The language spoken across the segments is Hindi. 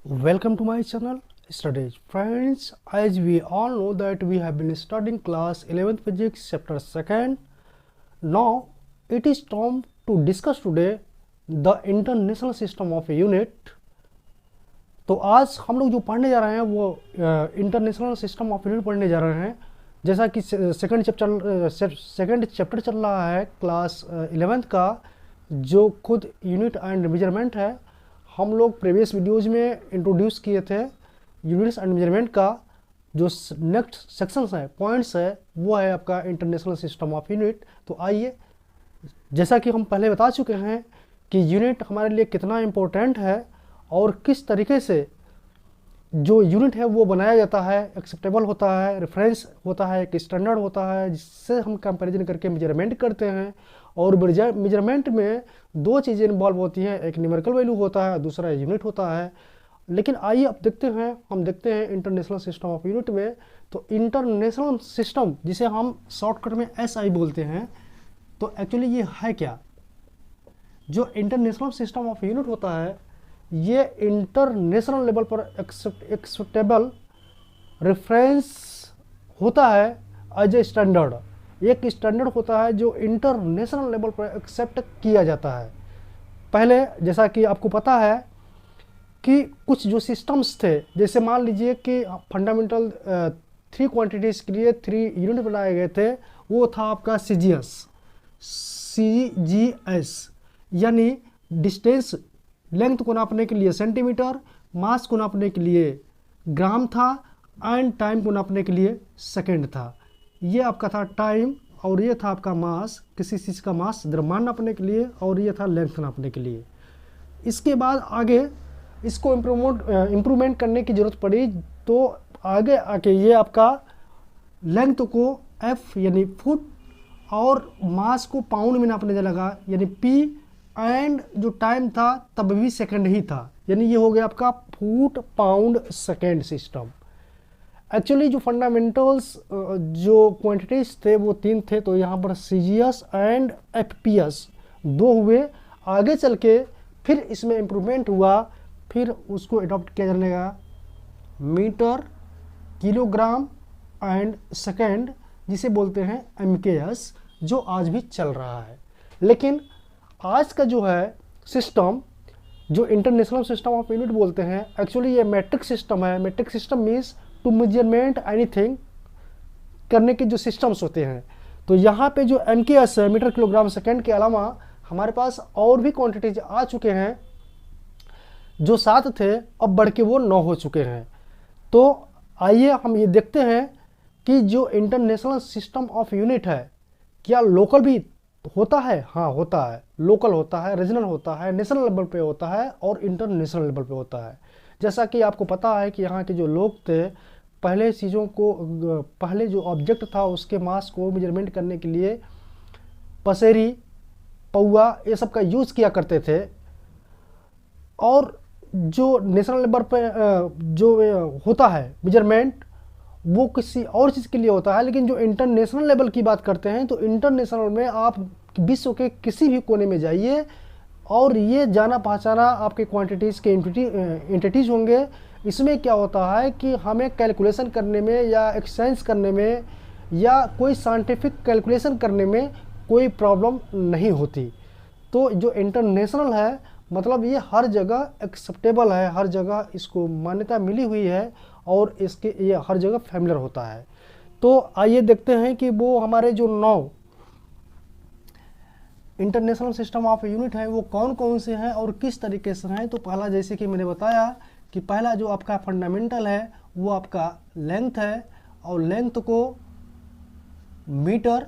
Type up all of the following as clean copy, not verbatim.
Welcome to my channel Studies. Friends, as we all know that we have been studying class 11th physics chapter 2nd. Now it is time to discuss today the international system of a unit. तो आज हम लोग जो पढ़ने जा रहे हैं वो इंटरनेशनल सिस्टम ऑफ यूनिट पढ़ने जा रहे हैं। जैसा कि सेकंड चैप्टर चल रहा है क्लास 11th का, जो खुद यूनिट एंड मेजरमेंट है। हम लोग प्रीवियस वीडियोज़ में इंट्रोड्यूस किए थे यूनिट्स एंड मेजरमेंट का। जो नेक्स्ट सेक्शंस है, पॉइंट्स है, वो है आपका इंटरनेशनल सिस्टम ऑफ यूनिट। तो आइए, जैसा कि हम पहले बता चुके हैं कि यूनिट हमारे लिए कितना इम्पोर्टेंट है और किस तरीके से जो यूनिट है वो बनाया जाता है, एक्सेप्टेबल होता है, रेफरेंस होता है, एक स्टैंडर्ड होता है जिससे हम कंपैरिजन करके मेजरमेंट करते हैं। और मेजरमेंट में दो चीज़ें इन्वॉल्व होती हैं, एक न्यूमेरिकल वैल्यू होता है, दूसरा यूनिट होता है। लेकिन आइए अब हम देखते हैं इंटरनेशनल सिस्टम ऑफ यूनिट में। तो इंटरनेशनल सिस्टम, जिसे हम शॉर्टकट में SI बोलते हैं, तो एक्चुअली ये है क्या? जो इंटरनेशनल सिस्टम ऑफ यूनिट होता है, ये इंटरनेशनल लेवल पर एक्सेप्टेबल रेफरेंस होता है एज ए स्टैंडर्ड। एक स्टैंडर्ड होता है जो इंटरनेशनल लेवल पर एक्सेप्ट किया जाता है। पहले जैसा कि आपको पता है कि कुछ जो सिस्टम्स थे, जैसे मान लीजिए कि फंडामेंटल 3 क्वांटिटीज़ के लिए 3 यूनिट बनाए गए थे। वो था आपका CGS, यानी डिस्टेंस, लेंथ को नापने के लिए सेंटीमीटर, मास को नापने के लिए ग्राम था, एंड टाइम को नापने के लिए सेकंड था। ये आपका था टाइम, और ये था आपका मास, किसी चीज़ का मास द्रव्यमान नापने के लिए, और ये था लेंथ नापने के लिए। इसके बाद आगे इसको इम्प्रूवमेंट करने की ज़रूरत पड़ी, तो आगे आके ये आपका लेंथ को F यानी फुट और मास को पाउंड में नापने लगा, यानी P, एंड जो टाइम था तब भी सेकंड ही था, यानी ये हो गया आपका foot pound second system. Actually जो फंडामेंटल्स जो क्वांटिटीज थे वो 3 थे, तो यहाँ पर CGS एंड FPS 2 हुए। आगे चल के फिर इसमें इम्प्रूवमेंट हुआ, फिर उसको अडॉप्ट किया जाने लगा मीटर, किलोग्राम एंड सेकंड, जिसे बोलते हैं MKS, जो आज भी चल रहा है। लेकिन आज का जो है सिस्टम, जो इंटरनेशनल सिस्टम ऑफ यूनिट बोलते हैं, एक्चुअली ये मैट्रिक सिस्टम है। Metric system means to measurement anything करने के जो सिस्टम्स होते हैं। तो यहाँ पे जो MKS है, मीटर किलोग्राम सेकंड के अलावा हमारे पास और भी क्वांटिटीज आ चुके हैं। जो 7 थे अब बढ़ के वो 9 हो चुके हैं। तो आइए हम ये देखते हैं कि जो इंटरनेशनल सिस्टम ऑफ यूनिट है, क्या लोकल भी होता है? हाँ, होता है। लोकल होता है, रीजनल होता है, नेशनल लेवल पे होता है, और इंटरनेशनल लेवल पे होता है। जैसा कि आपको पता है कि यहाँ के जो लोग थे, पहले चीज़ों को, पहले जो ऑब्जेक्ट था उसके मास को मेजरमेंट करने के लिए पसेरी, पौआ, ये सब का यूज़ किया करते थे। और जो नेशनल लेवल पे जो होता है मेजरमेंट, वो किसी और चीज़ के लिए होता है। लेकिन जो इंटरनेशनल लेवल की बात करते हैं, तो इंटरनेशनल में आप विश्व के किसी भी कोने में जाइए और ये जाना पहचाना आपके क्वांटिटीज़ के एंटिटीज़ होंगे। इसमें क्या होता है कि हमें कैलकुलेशन करने में या एक्सचेंज करने में या कोई साइंटिफिक कैलकुलेशन करने में कोई प्रॉब्लम नहीं होती। तो जो इंटरनेशनल है, मतलब ये हर जगह एक्सेप्टेबल है, हर जगह इसको मान्यता मिली हुई है, और इसके ये हर जगह फैमिलियर होता है। तो आइए देखते हैं कि वो हमारे जो 9 इंटरनेशनल सिस्टम ऑफ यूनिट है वो कौन कौन से हैं और किस तरीके से हैं। तो पहला, जैसे कि मैंने बताया कि पहला जो आपका फंडामेंटल है वो आपका लेंथ है, और लेंथ को मीटर,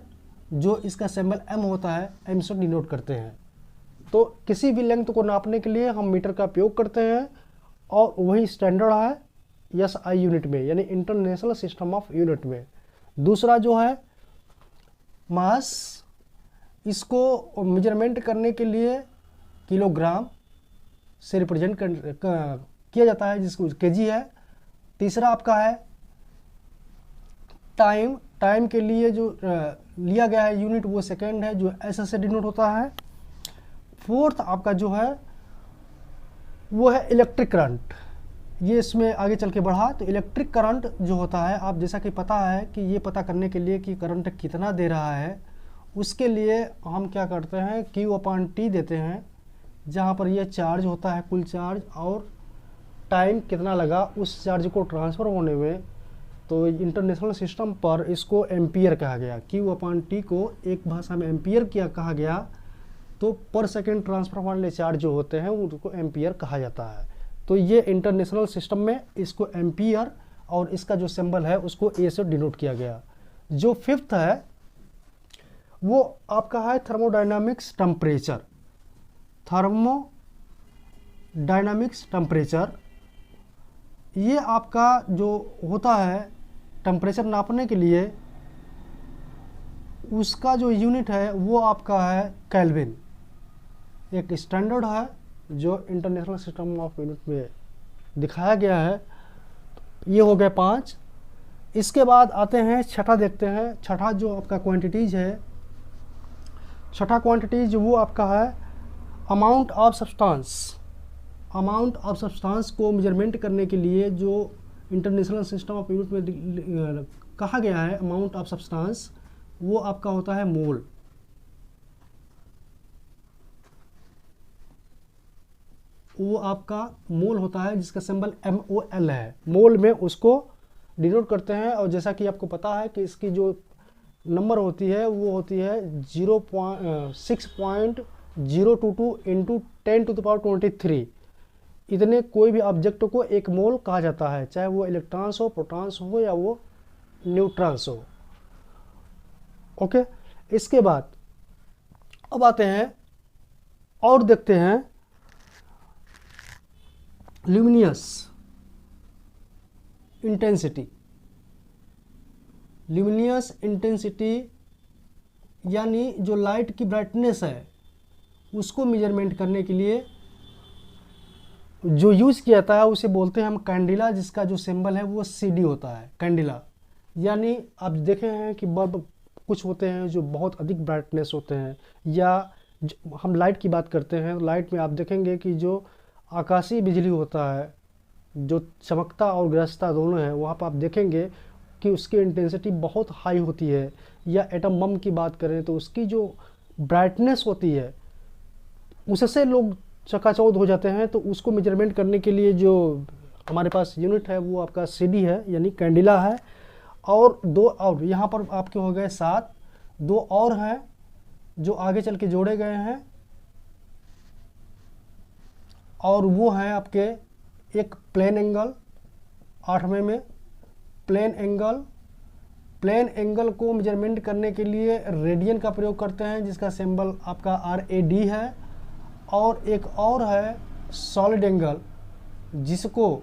जो इसका सिंबल M होता है, M से डिनोट करते हैं। तो किसी भी लेंथ को नापने के लिए हम मीटर का उपयोग करते हैं, और वही स्टैंडर्ड है SI यूनिट में, यानी इंटरनेशनल सिस्टम ऑफ यूनिट में। दूसरा जो है मास, इसको मेजरमेंट करने के लिए किलोग्राम से रिप्रेजेंट किया जाता है, जिसको केजी है। तीसरा आपका है टाइम, टाइम के लिए जो लिया गया है यूनिट वो सेकंड है, जो SS से डिनोट होता है। फोर्थ आपका जो है वो है इलेक्ट्रिक करंट, ये इसमें आगे चल के बढ़ा तो इलेक्ट्रिक करंट जो होता है, आप जैसा कि पता है कि ये पता करने के लिए कि करंट कितना दे रहा है, उसके लिए हम क्या करते हैं, Q/T देते हैं, जहाँ पर ये चार्ज होता है कुल चार्ज और टाइम कितना लगा उस चार्ज को ट्रांसफ़र होने में। तो इंटरनेशनल सिस्टम पर इसको एम्पियर कहा गया, Q/T को एक भाषा में एम्पियर किया कहा गया। तो पर सेकेंड ट्रांसफ़र वाले चार्ज जो होते हैं उनको एम्पियर कहा जाता है। तो ये इंटरनेशनल सिस्टम में इसको एम्पियर और इसका जो सिंबल है उसको ए से डिनोट किया गया। जो फिफ्थ है वो आपका है थर्मोडायनामिक्स टेम्परेचर। थर्मोडायनामिक्स टेम्परेचर ये आपका जो होता है टेम्परेचर नापने के लिए, उसका जो यूनिट है वो आपका है केल्विन। एक स्टैंडर्ड है जो इंटरनेशनल सिस्टम ऑफ यूनिट में दिखाया गया है। ये हो गए 5। इसके बाद आते हैं छठा, देखते हैं छठा जो आपका क्वांटिटीज़ है। छठा क्वांटिटीज वो आपका है amount of substance. Amount of substance को मेजरमेंट करने के लिए जो इंटरनेशनल सिस्टम ऑफ यूनिट में कहा गया है अमाउंट ऑफ सब्सटेंस, वो आपका होता है मोल। वो आपका मोल होता है जिसका सिंबल MOL है। मोल में उसको डिनोट करते हैं। और जैसा कि आपको पता है कि इसकी जो नंबर होती है वो होती है 6.022 इंटू 10⁻23। इतने कोई भी ऑब्जेक्ट को एक मोल कहा जाता है, चाहे वो इलेक्ट्रॉन्स हो, प्रोटॉन्स हो या वो न्यूट्रॉन्स हो। ओके, इसके बाद अब आते हैं और देखते हैं ल्यूमिनियस इंटेंसिटी। ल्यूमिनियस इंटेंसिटी यानी जो लाइट की ब्राइटनेस है उसको मेजरमेंट करने के लिए जो यूज़ किया जाता है उसे बोलते हैं हम कैंडिला, जिसका जो सिंबल है वो CD होता है, कैंडिला। यानी आप देखे हैं कि बल्ब कुछ होते हैं जो बहुत अधिक ब्राइटनेस होते हैं, या हम लाइट की बात करते हैं, लाइट में आप देखेंगे कि जो आकाशीय बिजली होता है जो चमकता और गरजता दोनों है, वहाँ पर आप देखेंगे कि उसकी इंटेंसिटी बहुत हाई होती है। या एटम बम की बात करें तो उसकी जो ब्राइटनेस होती है उससे लोग चकाचौंध हो जाते हैं। तो उसको मेजरमेंट करने के लिए जो हमारे पास यूनिट है वो आपका CD है, यानी कैंडिला है। और 2 और यहाँ पर आपके हो गए 7। 2 और हैं जो आगे चल के जोड़े गए हैं, और वो हैं आपके एक प्लेन एंगल, 8वें में प्लेन एंगल। प्लेन एंगल को मेजरमेंट करने के लिए रेडियन का प्रयोग करते हैं जिसका सिंबल आपका RAD है। और एक और है सॉलिड एंगल, जिसको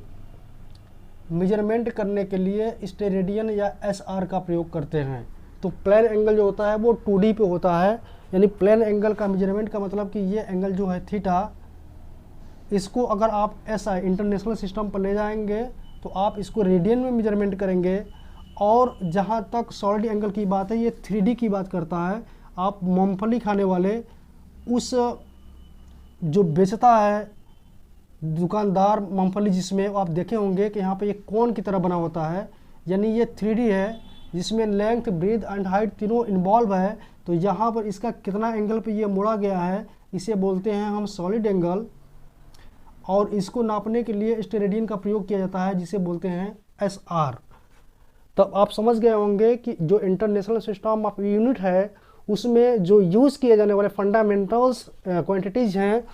मेजरमेंट करने के लिए स्टेरेडियन या SR का प्रयोग करते हैं। तो प्लेन एंगल जो होता है वो 2D पे होता है, यानी प्लेन एंगल का मेजरमेंट का मतलब कि ये एंगल जो है थीटा, इसको अगर आप SI इंटरनेशनल सिस्टम पर ले जाएंगे तो आप इसको रेडियन में मेजरमेंट करेंगे। और जहाँ तक सॉलिड एंगल की बात है ये 3D की बात करता है। आप मूंगफली खाने वाले उस जो बेचता है दुकानदार मूंगफली, जिसमें आप देखे होंगे कि यहाँ पे एक कोन की तरह बना होता है, यानी ये 3D है जिसमें लेंथ, ब्रेथ एंड हाइट तीनों इन्वॉल्व है। तो यहाँ पर इसका कितना एंगल पे ये मुड़ा गया है इसे बोलते हैं हम सॉलिड एंगल। और इसको नापने के लिए स्टेरेडियन का प्रयोग किया जाता है जिसे बोलते हैं SR। तब आप समझ गए होंगे कि जो इंटरनेशनल सिस्टम ऑफ यूनिट है उसमें जो यूज़ किए जाने वाले फंडामेंटल्स क्वांटिटीज़ हैं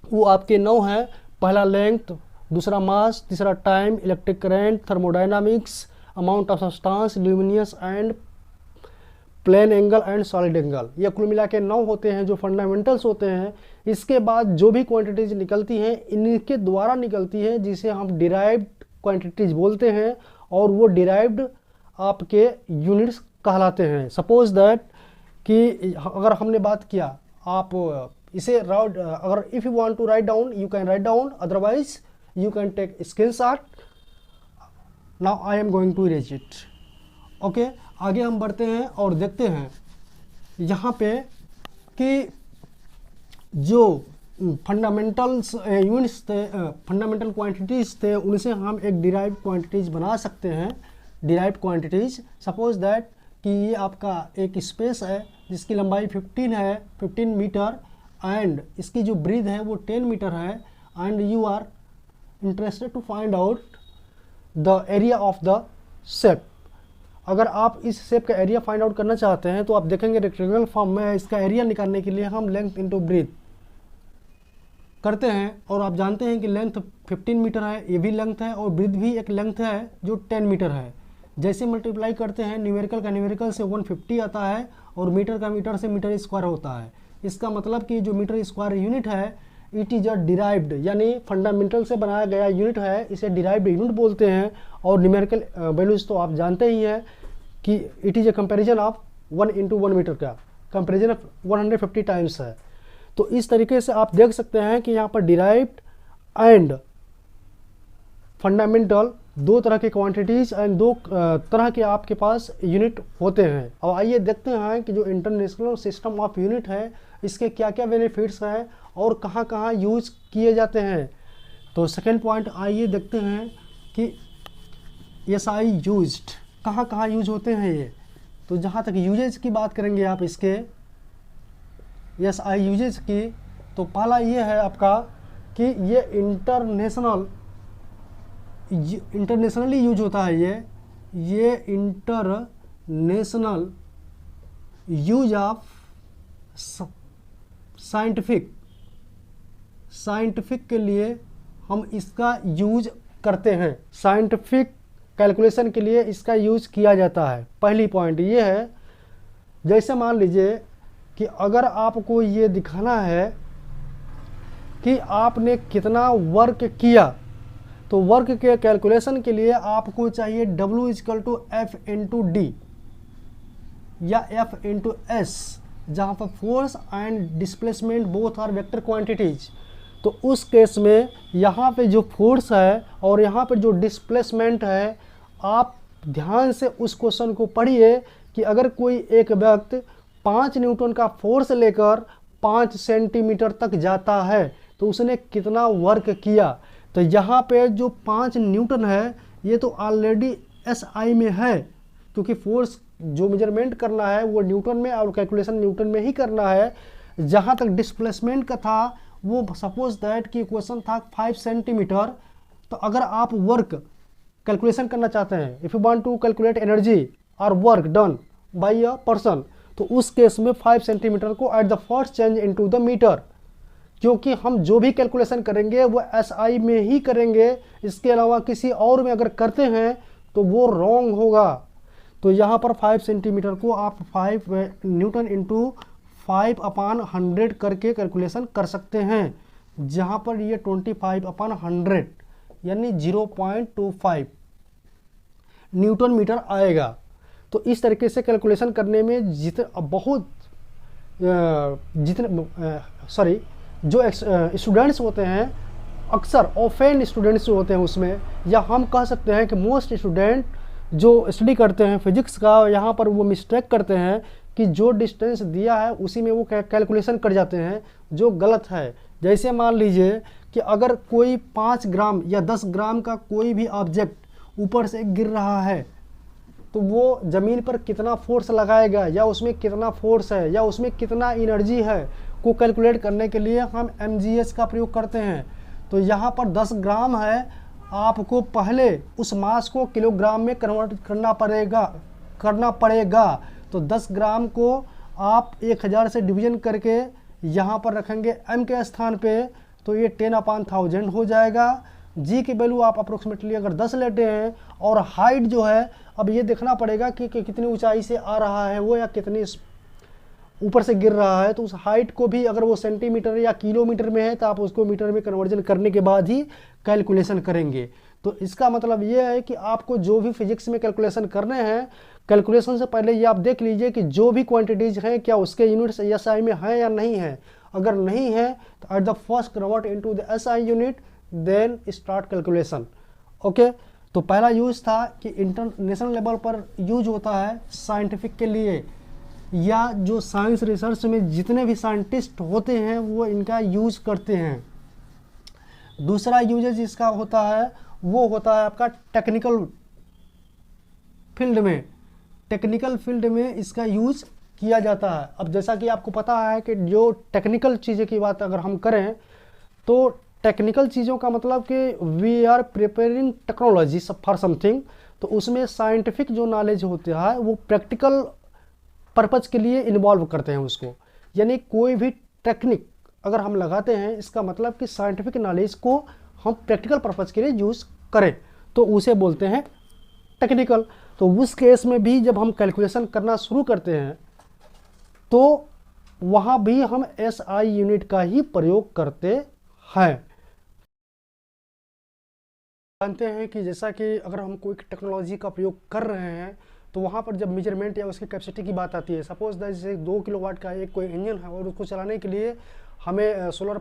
वो आपके 9 हैं। पहला लेंथ, दूसरा मास, तीसरा time, electric current, thermodynamics, amount of substance, luminous and plane angle and solid angle. ये कुल मिला के 9 होते हैं जो फंडामेंटल्स होते हैं। इसके बाद जो भी क्वांटिटीज़ निकलती हैं इनके द्वारा निकलती हैं जिसे हम डिराइव्ड क्वांटिटीज़ बोलते हैं, और वो डिराइव्ड आपके यूनिट्स कहलाते हैं। सपोज दैट कि अगर हमने बात किया, आप इसे अगर if you want to write down you can write down, otherwise you can take screenshot. Now I am going to erase it. Okay, आगे हम बढ़ते हैं और देखते हैं यहाँ पे कि जो फंडामेंटल्स यूनिट्स थे, फंडामेंटल क्वांटिटीज़ थे, उनसे हम एक डिराइव्ड क्वांटिटीज़ बना सकते हैं। डिराइव्ड क्वांटिटीज़, सपोज दैट कि ये आपका एक स्पेस है जिसकी लंबाई 15 है, 15 मीटर, एंड इसकी जो ब्रीथ है वो 10 मीटर है, and you are interested to find out the area of the shape. अगर आप इस शेप का एरिया फाइंड आउट करना चाहते हैं तो आप देखेंगे रेक्टेंगुलर फॉर्म में इसका एरिया निकालने के लिए हम लेंथ इनटू ब्रीथ करते हैं, और आप जानते हैं कि लेंथ 15 मीटर है, ये भी लेंथ है, और ब्रीथ भी एक लेंथ है जो 10 मीटर है। जैसे मल्टीप्लाई करते हैं न्यूमेरिकल का न्यूमेरिकल से 150 आता है, और मीटर का मीटर से मीटर स्क्वायर होता है। इसका मतलब कि जो मीटर स्क्वायर यूनिट है इट इज़ अ डिराइव्ड, यानी फंडामेंटल से बनाया गया यूनिट है, इसे डिराइव्ड यूनिट बोलते हैं। और न्यूमेरिकल वैल्यूज़ तो आप जानते ही हैं कि it is a comparison of 1 × 1 metre का कंपेरिजन ऑफ 150 टाइम्स है। तो इस तरीके से आप देख सकते हैं कि यहाँ पर डिराइव्ड एंड फंडामेंटल दो तरह के क्वांटिटीज़ एंड दो तरह के आपके पास यूनिट होते हैं। अब आइए देखते हैं कि जो इंटरनेशनल सिस्टम ऑफ यूनिट है इसके क्या क्या बेनिफिट्स हैं और कहाँ कहाँ यूज किए जाते हैं। तो सेकेंड पॉइंट आइए देखते हैं कि SI यूज्ड कहाँ कहाँ यूज होते हैं ये। तो जहाँ तक यूजेज की बात करेंगे आप इसके SI यूजेज की, तो पहला ये है आपका कि ये इंटरनेशनली यूज होता है। ये इंटरनेशनल यूज ऑफ साइंटिफिक के लिए हम इसका यूज करते हैं, साइंटिफिक कैलकुलेशन के लिए इसका यूज किया जाता है। पहली पॉइंट ये है, जैसे मान लीजिए कि अगर आपको ये दिखाना है कि आपने कितना वर्क किया, तो वर्क के कैलकुलेशन के लिए आपको चाहिए W = F × D या F × S, जहाँ पर force and displacement both are vector quantities. तो उस केस में यहाँ पे जो फोर्स है और यहाँ पे जो डिस्प्लेसमेंट है, आप ध्यान से उस क्वेश्चन को पढ़िए कि अगर कोई एक व्यक्ति 5 न्यूटन का फोर्स लेकर 5 सेंटीमीटर तक जाता है तो उसने कितना वर्क किया। तो यहाँ पे जो 5 न्यूटन है ये तो ऑलरेडी SI में है, क्योंकि फोर्स जो मेजरमेंट करना है वो न्यूटन में और कैलकुलेशन न्यूटन में ही करना है। जहाँ तक डिस्प्लेसमेंट का था वो सपोज दैट कि क्वेश्चन था 5 सेंटीमीटर। तो अगर आप वर्क कैलकुलेशन करना चाहते हैं, if you want to calculate energy और work done by a person, तो उस केस में 5 सेंटीमीटर को at the first change into the metre, क्योंकि हम जो भी कैलकुलेशन करेंगे वो SI में ही करेंगे। इसके अलावा किसी और में अगर करते हैं तो वो रॉन्ग होगा। तो यहाँ पर 5 सेंटीमीटर को आप 5 न्यूटन इंटू 5/100 करके कैलकुलेशन कर सकते हैं, जहाँ पर ये 25/100 यानी 0.25 न्यूटन मीटर आएगा। तो इस तरीके से कैलकुलेशन करने में जो स्टूडेंट्स होते हैं, अक्सर ऑफेन स्टूडेंट्स जो होते हैं उसमें, या हम कह सकते हैं कि मोस्ट स्टूडेंट जो स्टडी करते हैं फिजिक्स का, यहाँ पर वो मिस्टेक करते हैं कि जो डिस्टेंस दिया है उसी में वो कैलकुलेशन कर जाते हैं, जो गलत है। जैसे मान लीजिए कि अगर कोई 5 ग्राम या 10 ग्राम का कोई भी ऑब्जेक्ट ऊपर से गिर रहा है तो वो ज़मीन पर कितना फोर्स लगाएगा, या उसमें कितना फोर्स है, या उसमें कितना एनर्जी है, को कैलकुलेट करने के लिए हम mgs का प्रयोग करते हैं। तो यहाँ पर 10 ग्राम है, आपको पहले उस मास को किलोग्राम में कन्वर्ट करना पड़ेगा। तो 10 ग्राम को आप 1000 से डिवीजन करके यहाँ पर रखेंगे m के स्थान पे, तो ये 10/1000 हो जाएगा। g की वैल्यू आप अप्रोक्सीमेटली अगर 10 लेते हैं, और हाइट जो है अब ये देखना पड़ेगा कि कितनी ऊंचाई से आ रहा है वो, या कितनी ऊपर से गिर रहा है। तो उस हाइट को भी अगर वो सेंटीमीटर या किलोमीटर में है तो आप उसको मीटर में कन्वर्जन करने के बाद ही कैलकुलेशन करेंगे। तो इसका मतलब ये है कि आपको जो भी फिजिक्स में कैलकुलेशन करने हैं, कैलकुलेशन से पहले ये आप देख लीजिए कि जो भी क्वांटिटीज़ हैं क्या उसके यूनिट्स SI में हैं या नहीं है। अगर नहीं है तो at the first convert into the SI unit, then start calculation. Okay, तो पहला यूज़ था कि इंटरनेशनल लेवल पर यूज होता है साइंटिफिक के लिए, या जो साइंस रिसर्च में जितने भी साइंटिस्ट होते हैं वो इनका यूज़ करते हैं। दूसरा यूजेज इसका होता है वो होता है आपका टेक्निकल फील्ड में। टेक्निकल फील्ड में इसका यूज़ किया जाता है। अब जैसा कि आपको पता है कि जो टेक्निकल चीज़ें की बात अगर हम करें तो टेक्निकल चीज़ों का मतलब कि we are preparing technology for something, तो उसमें साइंटिफिक जो नॉलेज होता है वो प्रैक्टिकल पर्पज़ के लिए इन्वॉल्व करते हैं उसको। यानी कोई भी टेक्निक अगर हम लगाते हैं इसका मतलब कि साइंटिफिक नॉलेज को हम प्रैक्टिकल पर्पज़ के लिए यूज़ करें तो उसे बोलते हैं टेक्निकल। तो उस केस में भी जब हम कैलकुलेशन करना शुरू करते हैं तो वहाँ भी हम SI यूनिट का ही प्रयोग करते हैं। जानते हैं कि जैसा कि अगर हम कोई टेक्नोलॉजी का प्रयोग कर रहे हैं तो वहाँ पर जब मेजरमेंट या उसकी कैपेसिटी की बात आती है, सपोज दैट जैसे 2 किलोवाट का एक कोई इंजन है और उसको चलाने के लिए हमें सोलर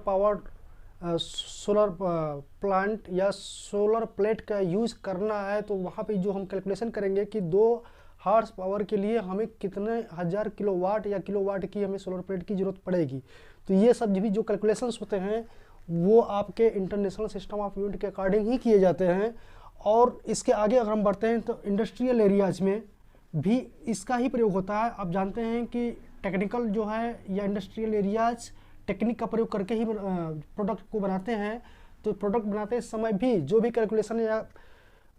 प्लांट या सोलर प्लेट का यूज़ करना है, तो वहाँ पे जो हम कैलकुलेशन करेंगे कि 2 हॉर्स पावर के लिए हमें कितने हज़ार किलोवाट या किलोवाट की हमें सोलर प्लेट की ज़रूरत पड़ेगी। तो ये सब भी जो कैलकुलेशंस होते हैं वो आपके इंटरनेशनल सिस्टम ऑफ यूनिट के अकॉर्डिंग ही किए जाते हैं। और इसके आगे अगर हम बढ़ते हैं तो इंडस्ट्रियल एरियाज़ में भी इसका ही प्रयोग होता है। आप जानते हैं कि टेक्निकल जो है या इंडस्ट्रियल एरियाज टेक्निक का प्रयोग करके ही प्रोडक्ट को बनाते हैं। तो प्रोडक्ट बनाते समय भी जो भी कैलकुलेशन या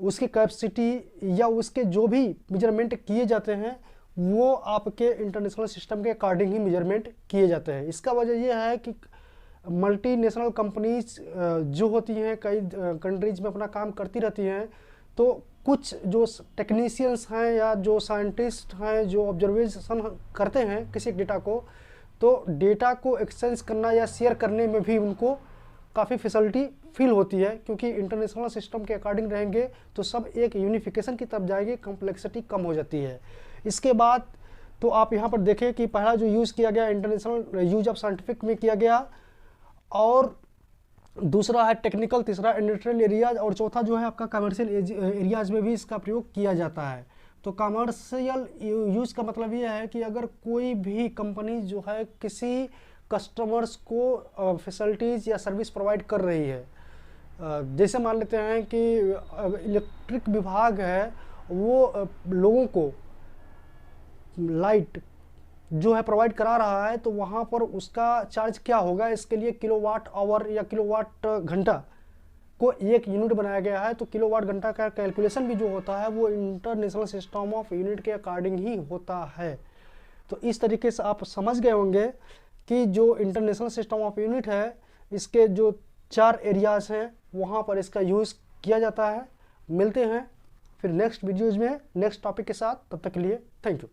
उसकी कैपेसिटी या उसके जो भी मेजरमेंट किए जाते हैं वो आपके इंटरनेशनल सिस्टम के अकॉर्डिंग ही मेजरमेंट किए जाते हैं। इसका वजह यह है कि मल्टीनेशनल कंपनीज जो होती हैं कई कंट्रीज में अपना काम करती रहती हैं, तो कुछ जो टेक्नीशियंस हैं या जो साइंटिस्ट हैं जो ऑब्जर्वेशन करते हैं किसी डेटा को, तो डेटा को एक्सचेंज करना या शेयर करने में भी उनको काफ़ी फैसिलिटी फील होती है, क्योंकि इंटरनेशनल सिस्टम के अकॉर्डिंग रहेंगे तो सब एक यूनिफिकेशन की तरफ जाएगी, कम्प्लेक्सिटी कम हो जाती है। इसके बाद तो आप यहाँ पर देखें कि पहला जो यूज़ किया गया इंटरनेशनल यूज ऑफ साइंटिफिक में किया गया, और दूसरा है टेक्निकल, तीसरा इंडस्ट्रियल एरियाज, और चौथा जो है आपका कमर्शियल एरियाज में भी इसका प्रयोग किया जाता है। तो कमर्शियल यूज़ का मतलब ये है कि अगर कोई भी कंपनी जो है किसी कस्टमर्स को फैसिलिटीज़ या सर्विस प्रोवाइड कर रही है, जैसे मान लेते हैं कि इलेक्ट्रिक विभाग है वो लोगों को लाइट जो है प्रोवाइड करा रहा है, तो वहाँ पर उसका चार्ज क्या होगा, इसके लिए किलोवाट आवर या किलोवाट घंटा को एक यूनिट बनाया गया है। तो किलोवाट घंटा का कैलकुलेशन भी जो होता है वो इंटरनेशनल सिस्टम ऑफ यूनिट के अकॉर्डिंग ही होता है। तो इस तरीके से आप समझ गए होंगे कि जो इंटरनेशनल सिस्टम ऑफ यूनिट है इसके जो 4 एरियाज हैं वहाँ पर इसका यूज़ किया जाता है। मिलते हैं फिर नेक्स्ट वीडियोज़ में नेक्स्ट टॉपिक के साथ, तब तक के लिए थैंक यू।